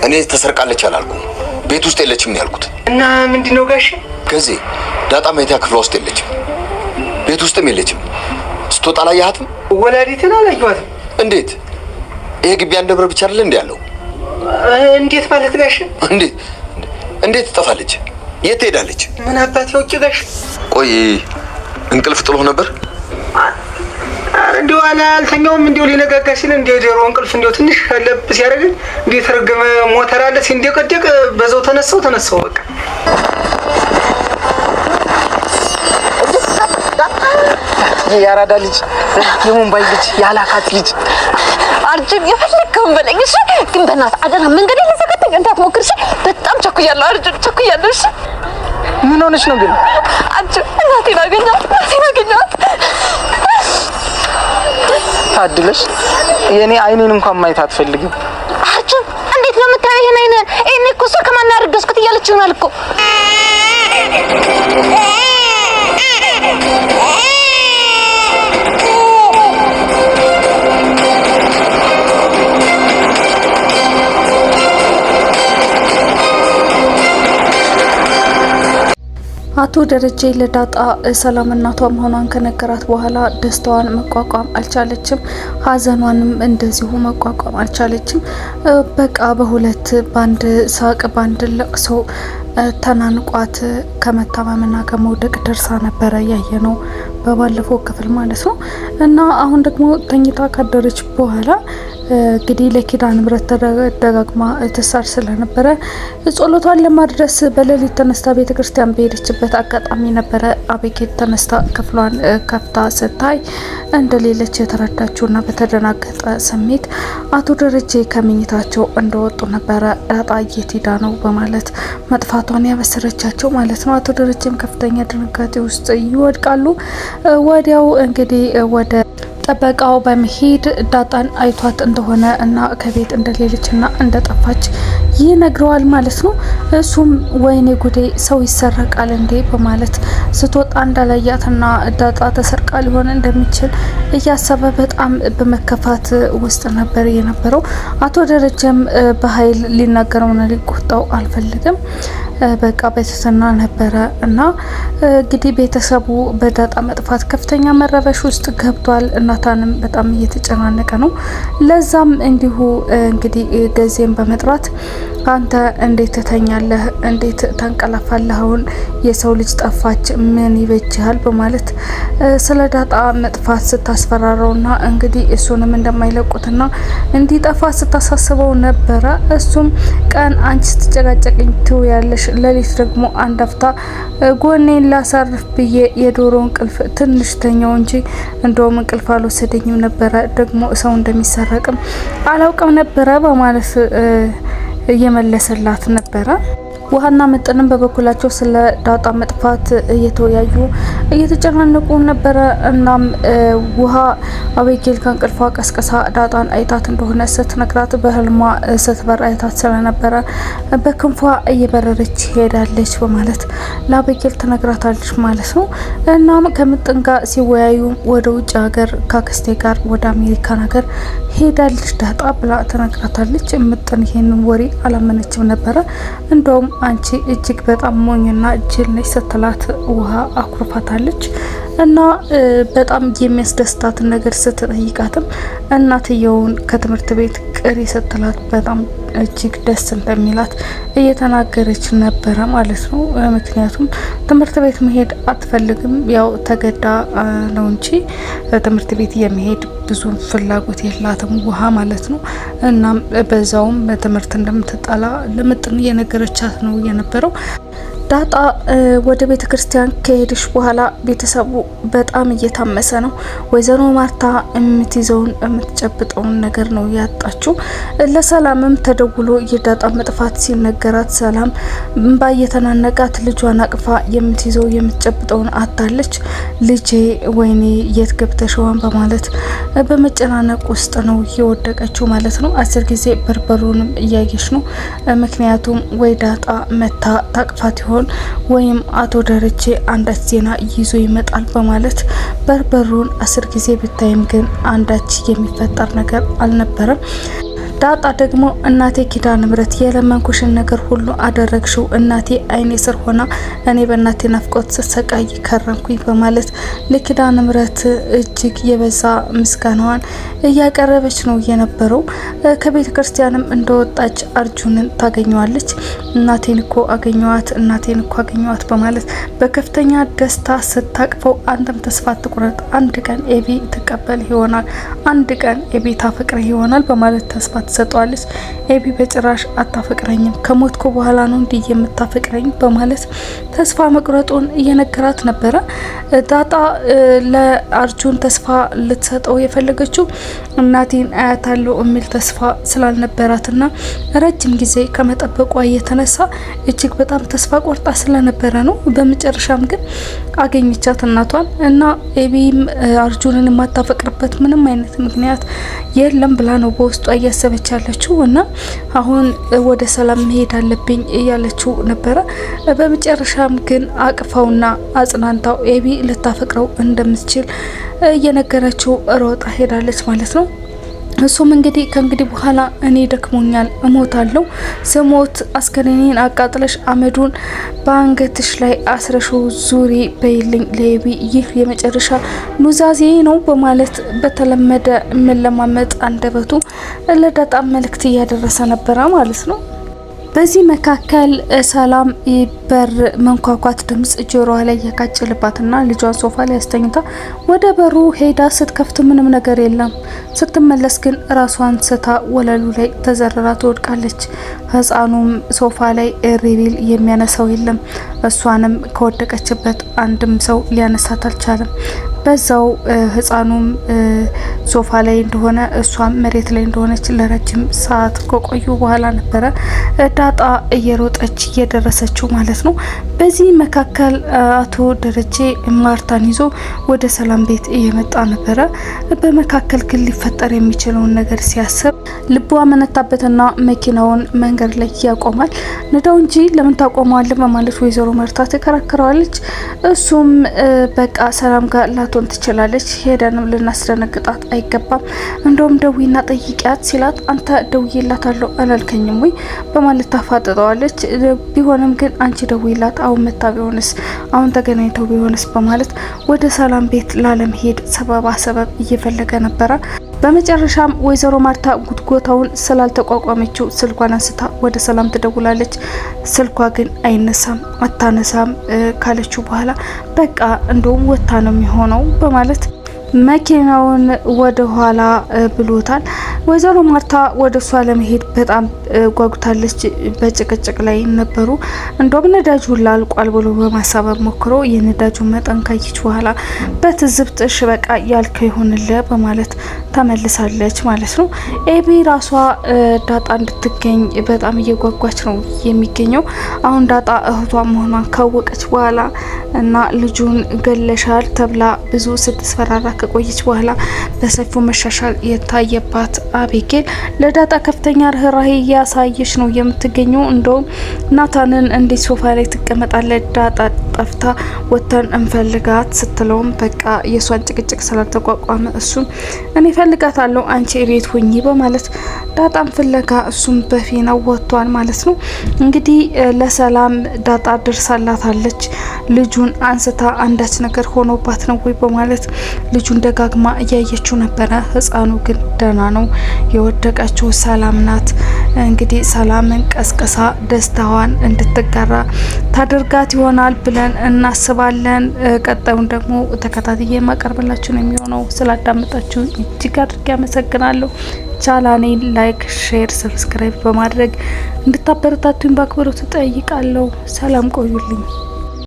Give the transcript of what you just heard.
እኔ ተሰርቃለች አላልኩም። ቤት ውስጥ የለችም ያልኩት። እና ምንድነው ጋሽ? ገዜ ዳጣ መኝታ ክፍሏ ውስጥ የለችም። ቤት ውስጥም የለችም። ስትወጣ አላየሃትም? ወላዲትን አላየኋትም። እንዴት? ይሄ ግቢ አንድ ብር ብቻ አይደል እንዴ ያለው? እንዴት ማለት ጋሽ? እንዴት ትጠፋለች? የት ሄዳለች? ምን አባት ያውቂ ጋሽ? ቆይ እንቅልፍ ጥሎ ነበር? እንደው አልተኛውም። እንደው ሊነጋጋ ሲል እንደው ጆሮ እንቅልፍ እንደው ትንሽ ለብ ሲያደርግ እንደው የተረገመ ሞተር አለ ሲንደቀደቅ በዛው ተነሳው በቃ። ያራዳ ልጅ የሙምባይ ልጅ ያላካት ልጅ አርጁን የፈለከውን በለኝ እሺ። ግን በእናትህ አደራ መንገድ ለዘቀጥኝ እንዳትሞክር እሺ። በጣም ቸኩያለሁ አርጁን ቸኩያለሁ እሺ። ምን ሆነሽ ነው ግን? አርጁን እናቴን አገኘኋት። ታድለሽ የኔ አይኔን እንኳን ማየት አትፈልግም። አርጁን እንዴት ነው የምታየው ይሄን አይኔን? እኔ እኮ እሷ ከማን ያረገዝኩት እያለች ይሆናል እኮ። አቶ ደረጀ ለዳጣ ሰላም እናቷ መሆኗን ከነገራት በኋላ ደስታዋን መቋቋም አልቻለችም። ሀዘኗንም እንደዚሁ መቋቋም አልቻለችም። በቃ በሁለት ባንድ ሳቅ ባንድ ለቅሶ ተናንቋት ከመታመምና ከመውደቅ ደርሳ ነበረ ያየነው በባለፈው ክፍል ማለት ነው። እና አሁን ደግሞ ተኝታ ካደረች በኋላ እንግዲህ ለኪዳነ ምሕረት ተደጋግማ ትሳር ስለነበረ ጸሎቷን ለማድረስ በሌሊት ተነስታ ቤተክርስቲያን በሄደችበት አጋጣሚ ነበረ አቤጌል ተነስታ ክፍሏን ከፍታ ስታይ እንደሌለች የተረዳችውና በተደናገጠ ስሜት አቶ ደረጀ ከመኝታቸው እንደወጡ ነበረ ዳጣ የት ሄዳ ነው በማለት መጥፋቷን ያበሰረቻቸው ማለት ነው። አቶ ደረጀም ከፍተኛ ድንጋጤ ውስጥ ይወድቃሉ። ወዲያው እንግዲህ ወደ ጠበቃው በመሄድ ዳጣን አይቷት እንደሆነ እና ከቤት እንደሌለችና እንደጠፋች ይነግረዋል ማለት ነው። እሱም ወይኔ ጉዴ ሰው ይሰረቃል እንዴ በማለት ስትወጣ እንዳላያትና ዳጣ ተሰርቃ ሊሆን እንደሚችል እያሰበ በጣም በመከፋት ውስጥ ነበር የነበረው። አቶ ደረጀም በኃይል ሊናገረውና ሊቆጣው አልፈልግም። በቃ ቤተሰና ነበረ እና እንግዲህ ቤተሰቡ በዳጣ መጥፋት ከፍተኛ መረበሽ ውስጥ ገብቷል። እናታንም በጣም እየተጨናነቀ ነው። ለዛም እንዲሁ እንግዲህ ገዜን በመጥራት አንተ እንዴት ተተኛለህ? እንዴት ተንቀላፋለህ? አሁን የሰው ልጅ ጠፋች ምን ይበጅሃል? በማለት ስለ ዳጣ መጥፋት ስታስፈራረውና እንግዲህ እሱንም እንደማይለቁትና እንዲጠፋ ስታሳስበው ነበረ። እሱም ቀን አንቺ ስትጨቃጨቅኝ ትውያለሽ፣ ሌሊት ደግሞ አንድ አፍታ ጎኔን ላሳርፍ ብዬ የዶሮ እንቅልፍ ትንሽ ተኛው እንጂ እንደውም እንቅልፍ አልወሰደኝም ነበረ። ደግሞ ሰው እንደሚሰረቅም አላውቅም ነበረ በማለት እየመለሰላት ነበረ። ውሃና መጠንም በበኩላቸው ስለ ዳጣ መጥፋት እየተወያዩ እየተጨናነቁ ነበረ። እናም ውሃ አቤጌል ከእንቅልፏ ቀስቀሳ ዳጣን አይታት እንደሆነ ስትነግራት በህልሟ ስትበር አይታት ስለነበረ በክንፏ እየበረረች ሄዳለች በማለት ለአቤጌል ትነግራታለች ማለት ነው። እናም ከምጥን ጋር ሲወያዩ ወደ ውጭ ሀገር ካክስቴ ጋር ወደ አሜሪካን ሀገር ሄዳለች ዳጣ ብላ ትነግራታለች። ምጥን ይሄንን ወሬ አላመነችም ነበረ። እንደውም አንቺ እጅግ በጣም ሞኝና ጅል ነሽ ስትላት ውሃ አኩርፋታለች። እና በጣም የሚያስደስታትን ነገር ስትጠይቃትም እናትየውን ከትምህርት ቤት ቅሪ ስትላት በጣም እጅግ ደስ እንደሚላት እየተናገረች ነበረ ማለት ነው። ምክንያቱም ትምህርት ቤት መሄድ አትፈልግም፣ ያው ተገዳ ነው እንጂ ትምህርት ቤት የመሄድ ብዙ ፍላጎት የላትም ውሃ ማለት ነው። እናም በዛውም ትምህርት እንደምትጠላ ለምጥን እየነገረቻት ነው የነበረው። ዳጣ ወደ ቤተ ክርስቲያን ከሄደች በኋላ ቤተሰቡ በጣም እየታመሰ ነው። ወይዘሮ ማርታ የምትይዘውን የምትጨብጠውን ነገር ነው ያጣችው። ለሰላምም ተደውሎ የዳጣ መጥፋት ሲነገራት ሰላም እንባ እየተናነቃት ልጇን አቅፋ የምትይዘው የምትጨብጠውን አጣለች። ልጄ ወይኔ የት ገብተሽዋን በማለት በመጨናነቅ ውስጥ ነው የወደቀችው ማለት ነው። 10 ጊዜ በርበሩንም እያየች ነው። ምክንያቱም ወይ ዳጣ መታ ታቅፋት ይሆን ወይም አቶ ደረጀ አንዳች ዜና ይዞ ይመጣል በማለት በርበሩን 10 ጊዜ ብታይም ግን አንዳች የሚፈጠር ነገር አልነበረም። ዳጣ ደግሞ እናቴ ኪዳነ ምህረት የለመንኩሽን ነገር ሁሉ አደረግሽው፣ እናቴ አይኔ ስር ሆና እኔ በእናቴ ናፍቆት ስሰቃይ ከረምኩኝ በማለት ለኪዳነ ምህረት እጅግ የበዛ ምስጋናዋን እያቀረበች ነው የነበረው። ከቤተ ክርስቲያንም እንደወጣች አርጁንን ታገኘዋለች። እናቴን እኮ አገኘዋት በማለት በከፍተኛ ደስታ ስታቅፈው አንተም ተስፋ አትቁረጥ፣ አንድ ቀን ኤቢ ትቀበል ይሆናል፣ አንድ ቀን ኤቢ ታፈቅረ ይሆናል በማለት ተስፋ ትሰጠዋለች። ኤቢ በጭራሽ አታፈቅረኝም፣ ከሞትኩ በኋላ ነው እንዲህ የምታፈቅረኝ በማለት ተስፋ መቁረጡን እየነገራት ነበረ። ዳጣ ለአርጁን ተስፋ ልትሰጠው የፈለገችው እናቴን አያታለሁ የሚል ተስፋ ስላልነበራትና ረጅም ጊዜ ከመጠበቋ የተነሳ እጅግ በጣም ተስፋ ቆርጣ ስለነበረ ነው። በመጨረሻም ግን አገኘቻት እናቷን እና ኤቢም አርጁንን የማታፈቅርበት ምንም አይነት ምክንያት የለም ብላ ነው በውስጧ እያሰበች ያለችው እና አሁን ወደ ሰላም መሄድ አለብኝ እያለችው ነበረ። በመጨረሻም ግን አቅፋውና አጽናንታው ኤቢ ልታፈቅረው እንደምትችል እየነገረችው ሮጣ ሄዳለች ማለት ነው። እሱም እንግዲህ ከእንግዲህ በኋላ እኔ ደክሞኛል፣ እሞታለሁ፣ ስሞት አስከሬኔን አቃጥለሽ አመዱን በአንገትሽ ላይ አስረሹ ዙሪ በይልኝ ለኤቢ፣ ይህ የመጨረሻ ኑዛዜ ነው በማለት በተለመደ መለማመጥ አንደበቱ ለዳጣ መልእክት እያደረሰ ነበረ ማለት ነው። በዚህ መካከል ሰላም በር መንኳኳት ድምጽ ጆሮዋ ላይ ያቃጭልባትና ልጇን ሶፋ ላይ አስተኝታ ወደ በሩ ሄዳ ስትከፍት ምንም ነገር የለም። ስትመለስ ግን ራሷን ስታ ወለሉ ላይ ተዘረራ ትወድቃለች። ህፃኑም ሶፋ ላይ ሪቪል የሚያነሳው የለም። እሷንም ከወደቀችበት አንድም ሰው ሊያነሳት አልቻለም። በዛው ህፃኑም ሶፋ ላይ እንደሆነ እሷም መሬት ላይ እንደሆነች ለረጅም ሰዓት ከቆዩ በኋላ ነበረ ዳጣ እየሮጠች እየደረሰችው ማለት ነው። በዚህ መካከል አቶ ደረጀ ማርታን ይዞ ወደ ሰላም ቤት እየመጣ ነበረ። በመካከል ግን ሊፈጠር የሚችለውን ነገር ሲያስብ ልቧ መነታበትና መኪናውን መንገድ ላይ ያቆማል። ንዳው እንጂ ለምን ታቆመዋለህ በማለት ወይዘሮ ማርታ ተከራክረዋለች። እሱም በቃ ሰላም ጋር ላትሆን ትችላለች፣ ሄደንም ልናስደነግጣት አይገባም፣ እንደውም ደዊና ጠይቂያት ሲላት አንተ ደውዬላታለሁ አላልከኝም ወይ በማለት ታፋጥጠዋለች። ቢሆንም ግን አንቺ ደውዬላት አሁን መታ ቢሆንስ፣ አሁን ተገናኝተው ቢሆንስ በማለት ወደ ሰላም ቤት ላለመሄድ ሰበብ እየፈለገ ነበረ። በመጨረሻም ወይዘሮ ማርታ ጉትጎታውን ስላልተቋቋመችው ስልኳን አንስታ ወደ ሰላም ትደውላለች። ስልኳ ግን አይነሳም። አታነሳም ካለችው በኋላ በቃ እንደውም ወታ ነው የሚሆነው በማለት መኪናውን ወደ ኋላ ብሎታል። ወይዘሮ ማርታ ወደ እሷ ለመሄድ በጣም ጓጉታለች። በጭቅጭቅ ላይ ነበሩ። እንደውም ነዳጁ ሁላ አልቋል ብሎ በማሳበብ ሞክሮ የነዳጁን መጠን ካየች በኋላ በትዝብት እሺ በቃ ያልከው ይሁንልህ በማለት ተመልሳለች ማለት ነው። ኤቢ ራሷ ዳጣ እንድትገኝ በጣም እየጓጓች ነው የሚገኘው። አሁን ዳጣ እህቷ መሆኗን ካወቀች በኋላ እና ልጁን ገለሻል ተብላ ብዙ ስትስፈራራ ከቆየች በኋላ በሰፊው መሻሻል የታየባት አቤጌል ለዳጣ ከፍተኛ ርህራሄ እያሳየች ነው የምትገኘው። እንደውም ናታንን እንዴት ሶፋ ላይ ትቀመጣለች ዳጣ ጠፍታ ወተን እንፈልጋት ስትለውም በቃ የሷን ጭቅጭቅ ስላልተቋቋመ እሱም እኔ ፈልጋታለሁ አንቺ ቤት ሁኚ በማለት ዳጣን ፍለጋ እሱም በፊናው ወጥቷል ማለት ነው። እንግዲህ ለሰላም ዳጣ ደርሳላታለች። ልጁን አንስታ አንዳች ነገር ሆኖባት ነው ወይ በማለት ልጁን ደጋግማ እያየችው ነበረ። ህፃኑ ግን ደህና ነው። የወደቀችው ሰላም ናት። እንግዲህ ሰላምን ቀስቀሳ ደስታዋን እንድትጋራ ታደርጋት ይሆናል ብለን እናስባለን። ቀጣዩን ደግሞ ተከታትዬ ማቀርብላችሁ ነው የሚሆነው። ስላዳመጣችሁ እጅግ አድርጌ አመሰግናለሁ። ቻናሌን ላይክ፣ ሼር፣ ሰብስክራይብ በማድረግ እንድታበረታቱኝ በአክብሮት እጠይቃለሁ። ሰላም ቆዩልኝ።